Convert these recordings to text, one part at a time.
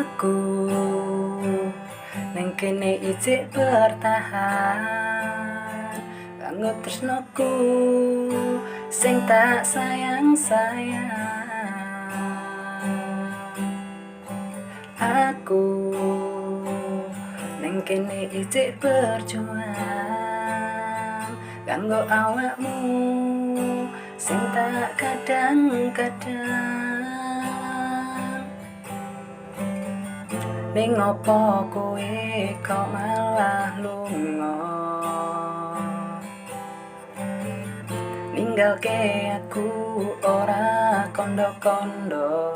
Aku neng kene ijik bertahan kanggo tresnoku sing tak sayang-sayang. Aku neng kene ijik berjuang kanggo awakmu sing tak kadang-kadang. Ning opo kowe kok malah lunga ninggalke aku ora kondo-kondo.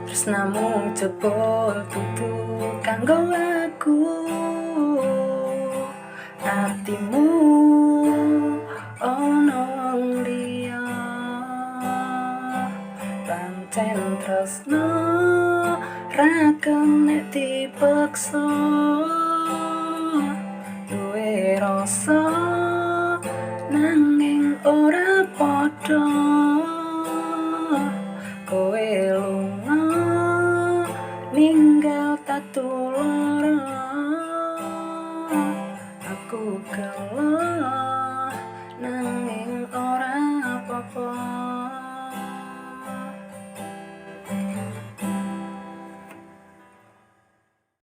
Tresnamu jebul dudu kanggo aku, atimu ono liya. Pancen tresno ra kena dipaksa, duwe rasa nanging ora padha. Kowe lunga ninggal tatu lara, aku gelo nanging ora apa-apa.